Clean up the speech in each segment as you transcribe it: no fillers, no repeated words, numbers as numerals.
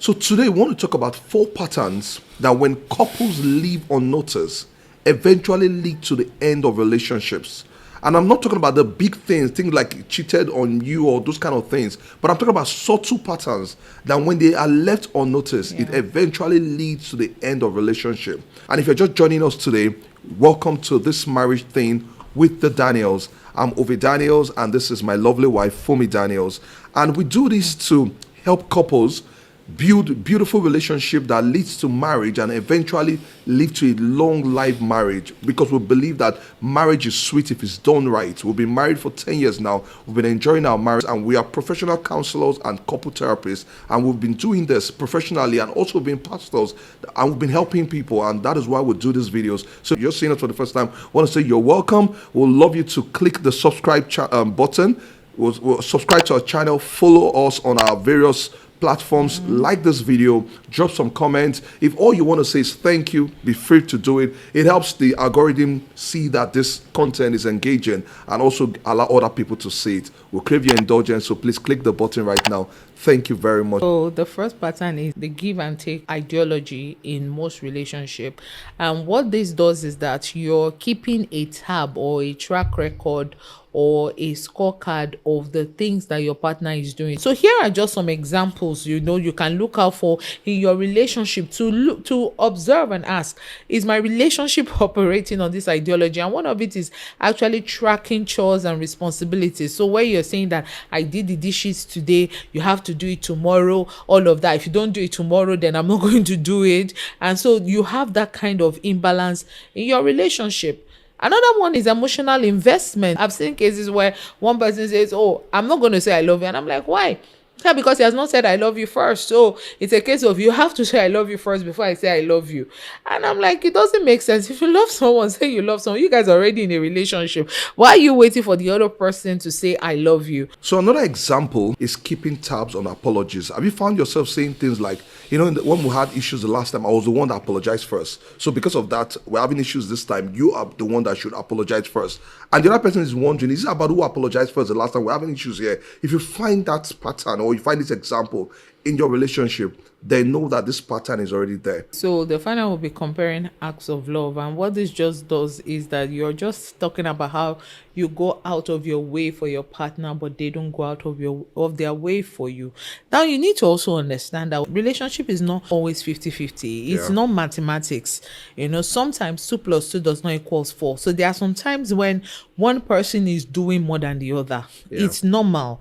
So today we want to talk about 4 patterns that when couples leave unnoticed eventually lead to the end of relationships. And I'm not talking about the big things like cheated on you or those kind of things, but I'm talking about subtle patterns that when they are left unnoticed, it eventually leads to the end of relationship. And if you're just joining us today, welcome to this marriage thing with the Daniels. I'm 𝐬𝐫 Daniels, and this is my lovely wife, 𝐬𝐵 Daniels. And we do this to help couples build beautiful relationship that leads to marriage and eventually lead to a long life marriage, because we believe that marriage is sweet if it's done right. We've been married for 10 years now. We've been enjoying our marriage, and we are professional counselors and couple therapists, and we've been doing this professionally and also being pastors, and we've been helping people, and that is why we do these videos. So if you're seeing us for the first time, I want to say you're welcome. We'd love you to click the subscribe button. We'll subscribe to our channel, follow us on our various platforms, like this video, drop some comments. If all you want to say is thank you, be free to do it. It helps the algorithm see that this content is engaging and also allow other people to see it. We'll crave your indulgence, so please click the button right now. Thank you very much. So the first pattern is the give and take ideology in most relationship. And what this does is that you're keeping a tab or a track record or a scorecard of the things that your partner is doing. So here are just some examples you can look out for in your relationship to observe and ask, is my relationship operating on this ideology? And one of it is actually tracking chores and responsibilities. So where you're saying that I did the dishes today, you have to do it tomorrow, all of that. If you don't do it tomorrow, then I'm not going to do it. And so you have that kind of imbalance in your relationship. Another one is emotional investment. I've seen cases where one person says, oh, I'm not going to say I love you. And I'm like, why? Yeah, because he has not said I love you first. So it's a case of you have to say I love you first before I say I love you. And I'm like, it doesn't make sense. If you love someone, say you love someone. You guys are already in a relationship. Why are you waiting for the other person to say I love you? So another example is keeping tabs on apologies. Have you found yourself saying things like, when we had issues the last time, I was the one that apologized first. So because of that, we're having issues this time. You are the one that should apologize first. And the other person is wondering, is it about who apologized first the last time? We're having issues here. If you find that pattern or you find this example in your relationship, they know that this pattern is already there. So the final will be comparing acts of love. And what this just does is that you're just talking about how you go out of your way for your partner, but they don't go out of their way for you. Now, you need to also understand that relationship is not always 50-50. It's not mathematics. Sometimes 2 + 2 does not equal 4. So there are some times when one person is doing more than the other. It's normal.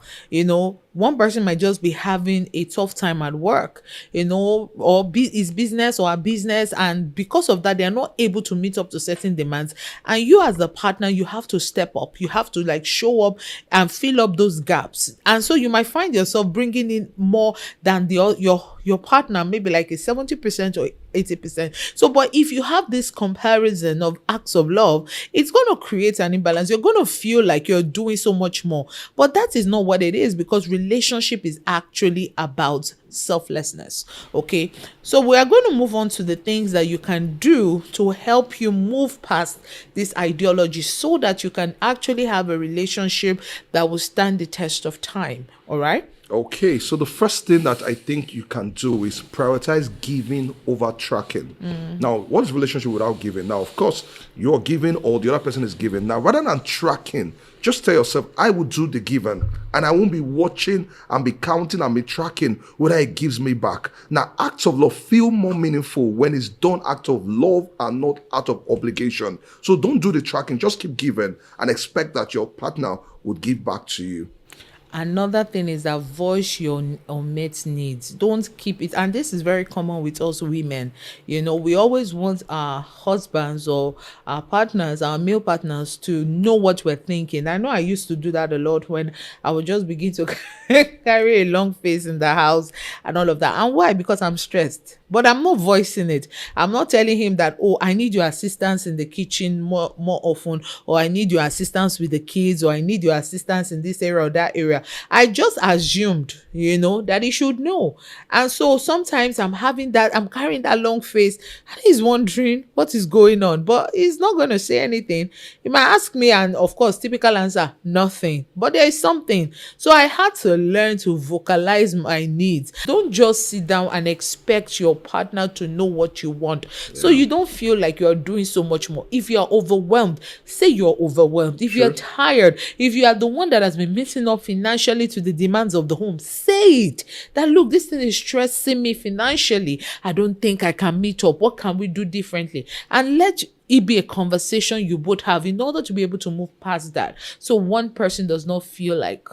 One person might just be having a tough time at work, or his business or her business. And because of that, they are not able to meet up to certain demands. And you as the partner, you have to step up. You have to show up and fill up those gaps. And so you might find yourself bringing in more than your partner, maybe like a 70% or 80%. So, but if you have this comparison of acts of love, it's going to create an imbalance. You're going to feel like you're doing so much more. But that is not what it is, because relationship is actually about selflessness. Okay, so we are going to move on to the things that you can do to help you move past this ideology so that you can actually have a relationship that will stand the test of time. All right. Okay, so the first thing that I think you can do is prioritize giving over tracking. Now, what is relationship without giving? Now, of course, you're giving or the other person is giving. Now, rather than tracking, just tell yourself, I will do the giving, and I won't be watching and be counting and be tracking whether it gives me back. Now, acts of love feel more meaningful when it's done out of love and not out of obligation. So don't do the tracking, just keep giving and expect that your partner would give back to you. Another thing is that voice your unmet needs. Don't keep it. And this is very common with us women. We always want our husbands or our partners, our male partners, to know what we're thinking. I know I used to do that a lot when I would just begin to carry a long face in the house and all of that. And why? Because I'm stressed. But I'm not voicing it. I'm not telling him that, oh, I need your assistance in the kitchen more often, or I need your assistance with the kids, or I need your assistance in this area or that area. I just assumed, that he should know. And so sometimes I'm carrying that long face, and he's wondering what is going on, but he's not going to say anything. He might ask me, and of course, typical answer, nothing. But there is something. So I had to learn to vocalize my needs. Don't just sit down and expect your partner to know what you want. So you don't feel like you're doing so much more. If you're overwhelmed, say you're overwhelmed. If you're tired, if you are the one that has been meeting up financially to the demands of the home, say it. That, look, this thing is stressing me financially. I don't think I can meet up. What can we do differently? And let it be a conversation you both have in order to be able to move past that. So one person does not feel like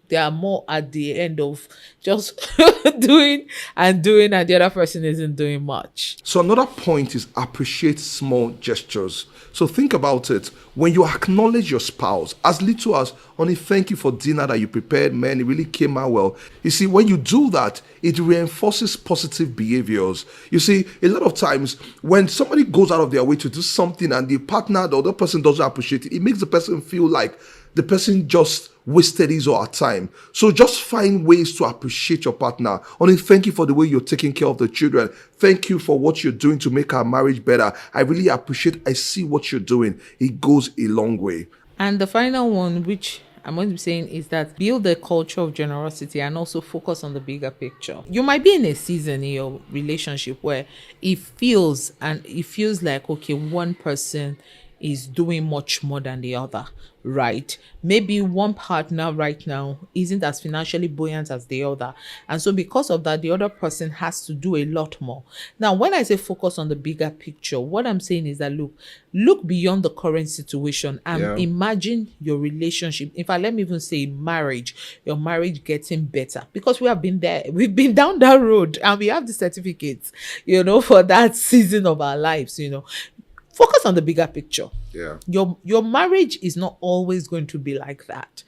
they are more at the end of just doing, and the other person isn't doing much. So another point is appreciate small gestures. So think about it. When you acknowledge your spouse, as little as, honey, thank you for dinner that you prepared, man, it really came out well. You see, when you do that, it reinforces positive behaviors. You see, a lot of times when somebody goes out of their way to do something and the partner, the other person doesn't appreciate it, it makes the person feel like the person just wasted his or her time. So just find ways to appreciate your partner. Only thank you for the way you're taking care of the children. Thank you for what you're doing to make our marriage better. I really appreciate, I see what you're doing. It goes a long way. And the final one, which I'm going to be saying, is that build a culture of generosity and also focus on the bigger picture. You might be in a season in your relationship where it feels like, okay, one person is doing much more than the other, right? Maybe one partner right now isn't as financially buoyant as the other. And so because of that, the other person has to do a lot more. Now, when I say focus on the bigger picture, what I'm saying is that, look beyond the current situation and imagine your relationship. In fact, let me even say marriage, your marriage getting better, because we have been there. We've been down that road and we have the certificates, for that season of our lives, Focus on the bigger picture. Yeah. Your marriage is not always going to be like that.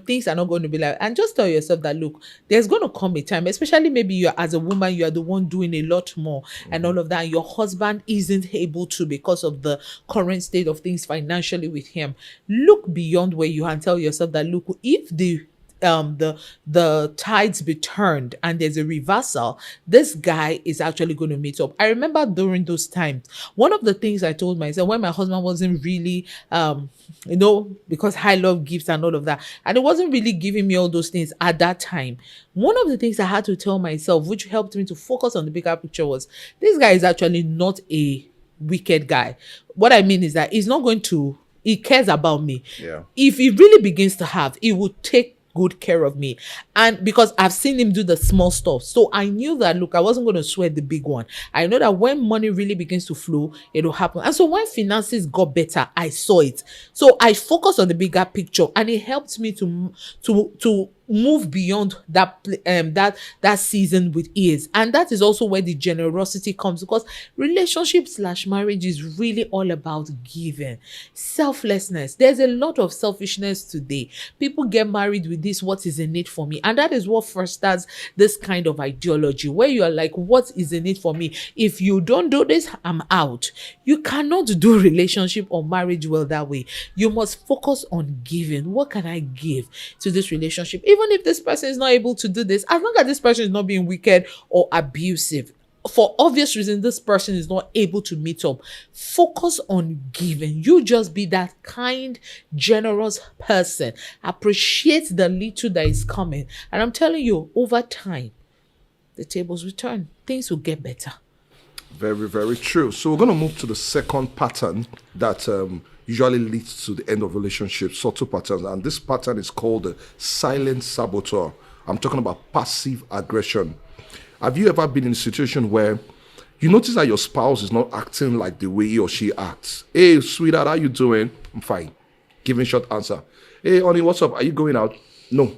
Things are not going to be like, and just tell yourself that, look, there's going to come a time, especially maybe you're, as a woman, you are the one doing a lot more and all of that. And your husband isn't able to because of the current state of things financially with him. Look beyond where you are and tell yourself that, look, if the tides be turned and there's a reversal, this guy is actually going to meet up. I remember during those times, one of the things I told myself when my husband wasn't really, because I love gifts and all of that, and it wasn't really giving me all those things at that time. One of the things I had to tell myself, which helped me to focus on the bigger picture, was this guy is actually not a wicked guy. What I mean is that he cares about me. Yeah. If he really begins to have, he would take good care of me. And because I've seen him do the small stuff, so I knew that, look, I wasn't going to sweat the big one. I know that when money really begins to flow, it'll happen. And so when finances got better, I saw it. So I focused on the bigger picture, and it helped me to move beyond that season with ease. And that is also where the generosity comes, because relationship/marriage is really all about giving, selflessness. There's a lot of selfishness today. People get married with this, what is in it for me? And that is what first starts this kind of ideology where you are like, what is in it for me? If you don't do this, I'm out. You cannot do relationship or marriage well that way. You must focus on giving. What can I give to this relationship? Even if this person is not able to do this, as long as this person is not being wicked or abusive, for obvious reasons, this person is not able to meet up. Focus on giving. You just be that kind, generous person. Appreciate the little that is coming. And I'm telling you, over time, the tables will turn. Things will get better. Very, very true. So we're going to move to the second pattern that usually leads to the end of relationships, subtle patterns. And this pattern is called the silent saboteur. I'm talking about passive aggression. Have you ever been in a situation where you notice that your spouse is not acting like the way he or she acts? Hey, sweetheart, how you doing? I'm fine. Giving short answer. Hey, honey, what's up? Are you going out? No.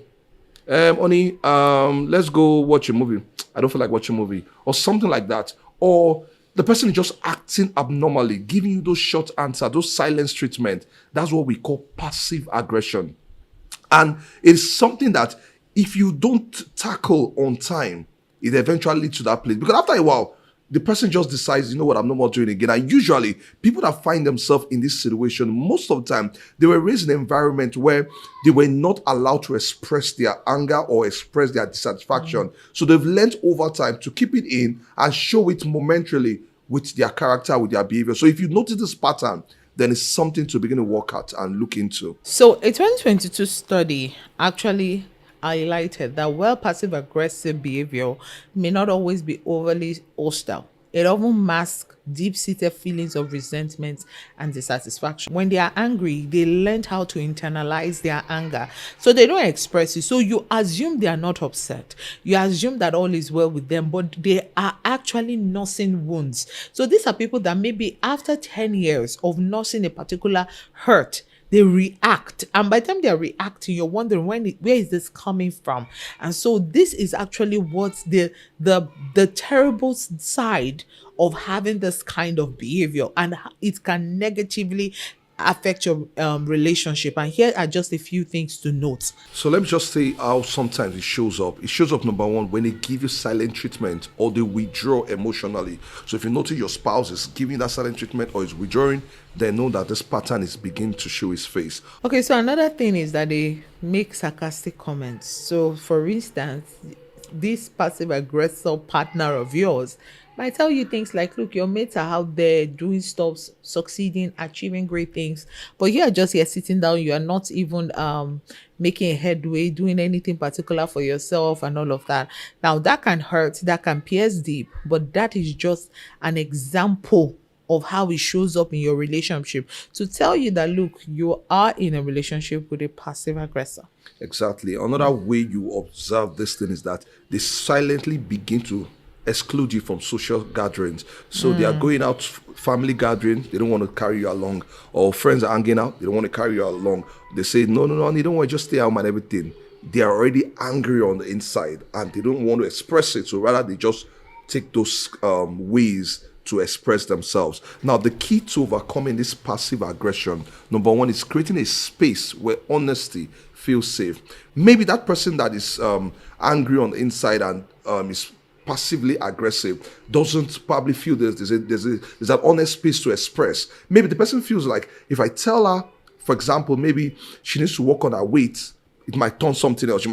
Honey, let's go watch a movie. I don't feel like watching a movie. Or something like that. Or the person is just acting abnormally, giving you those short answers, those silence treatment. That's what we call passive aggression. And it's something that if you don't tackle on time, it eventually leads to that place. Because after a while, the person just decides, you know what, I'm no more doing it again. And usually, people that find themselves in this situation, most of the time, they were raised in an environment where they were not allowed to express their anger or express their dissatisfaction. So they've learned over time to keep it in and show it momentarily with their character, with their behavior. So if you notice this pattern, then it's something to begin to work at and look into. So a 2022 study actually highlighted that while passive-aggressive behavior may not always be overly hostile, it often masks deep-seated feelings of resentment and dissatisfaction. When they are angry, they learn how to internalize their anger. So they don't express it. So you assume they are not upset. You assume that all is well with them, but they are actually nursing wounds. So these are people that maybe after 10 years of nursing a particular hurt, they react, and by the time they're reacting, you're wondering where is this coming from? And so this is actually what's the terrible side of having this kind of behavior, and it can negatively affect your relationship. And here are just a few things to note. So let me just say how sometimes it shows up. It shows up, number one, when they give you silent treatment or they withdraw emotionally. So if you notice your spouse is giving that silent treatment or is withdrawing, then know that this pattern is beginning to show his face. Okay, so another thing is that they make sarcastic comments. So for instance, this passive aggressive partner of yours might tell you things like, look, your mates are out there doing stuff, succeeding, achieving great things, but you are just here sitting down. You are not even making a headway, doing anything particular for yourself and all of that. Now that can hurt, that can pierce deep, but that is just an example of how it shows up in your relationship to tell you that, look, you are in a relationship with a passive aggressor. Exactly. Another way you observe this thing is that they silently begin to exclude you from social gatherings. So they are going out, family gathering, they don't want to carry you along, or friends are hanging out, they don't want to carry you along. They say, no, they don't want to just stay home and everything. They are already angry on the inside and they don't want to express it. So rather they just take those ways to express themselves. Now, the key to overcoming this passive aggression, number one, is creating a space where honesty feels safe. Maybe that person that is angry on the inside and is passively aggressive doesn't probably feel there's an honest space to express. Maybe the person feels like if I tell her, for example, maybe she needs to work on her weight, it might turn something else.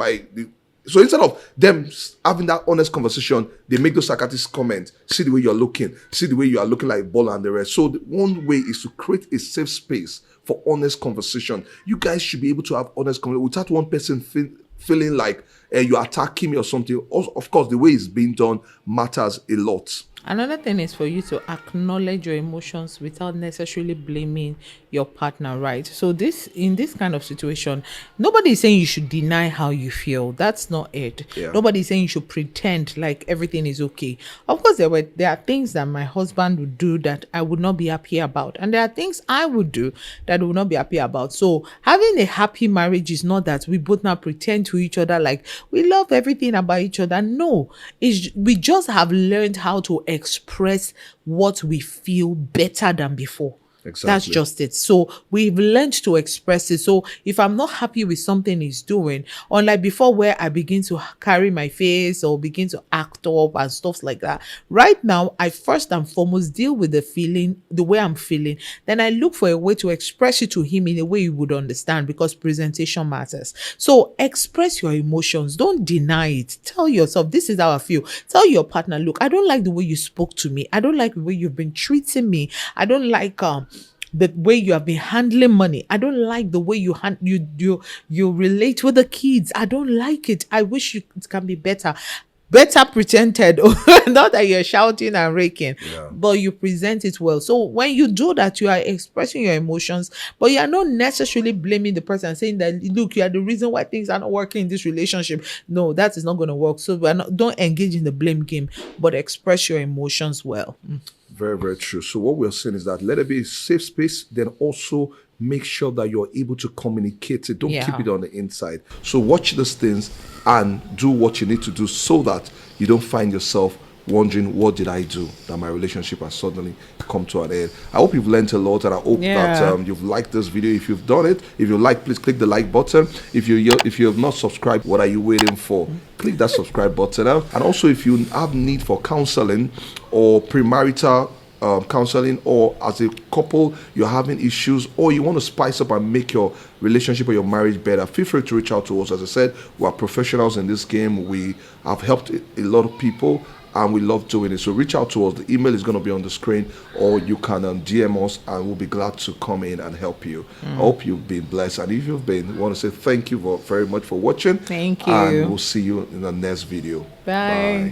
So instead of them having that honest conversation, they make those sarcastic comments. See the way you're looking. See the way you are looking like Bola and the rest. So one way is to create a safe space for honest conversation. You guys should be able to have honest conversation without one person feeling like you're attacking me or something. Also, of course, the way it's being done matters a lot. Another thing is for you to acknowledge your emotions without necessarily blaming your partner, right? So in this kind of situation, nobody is saying you should deny how you feel. That's not it. Yeah. Nobody is saying you should pretend like everything is okay. Of course, there are things that my husband would do that I would not be happy about, and there are things I would do that I would not be happy about. So having a happy marriage is not that we both now pretend to each other like we love everything about each other. No, we just have learned how to express what we feel better than before. Exactly. That's just it. So we've learned to express it. So if I'm not happy with something he's doing, unlike before where I begin to carry my face or begin to act up and stuff like that, right now, I first and foremost deal with the feeling, the way I'm feeling. Then I look for a way to express it to him in a way he would understand, because presentation matters. So express your emotions. Don't deny it. Tell yourself, this is how I feel. Tell your partner, look, I don't like the way you spoke to me. I don't like the way you've been treating me. I don't like the way you have been handling money. I don't like the way you relate with the kids. I don't like it. I wish it can be better pretended. Not that you're shouting and raking, but you present it well. So when you do that, you are expressing your emotions, but you are not necessarily blaming the person, saying that, look, you are the reason why things are not working in this relationship. No, that is not going to work. So don't engage in the blame game, but express your emotions well. Very, very true. So what we're saying is that let it be a safe space, then also make sure that you're able to communicate it. Don't keep it on the inside. So watch these things and do what you need to do so that you don't find yourself wondering, what did I do that my relationship has suddenly come to an end? I hope you've learned a lot, and I hope that you've liked this video. If you've done it, if you like, please click the like button. If you have not subscribed, what are you waiting for? Click that subscribe button. And also, if you have need for counseling or premarital counseling, or as a couple you're having issues, or you want to spice up and make your relationship or your marriage better, feel free to reach out to us. As I said, we are professionals in this game. We have helped a lot of people, and we love doing it. So reach out to us. The email is going to be on the screen, or you can DM us, and we'll be glad to come in and help you. I hope you've been blessed, and if you've been, we want to say thank you very much for watching. Thank you, and we'll see you in the next video. Bye.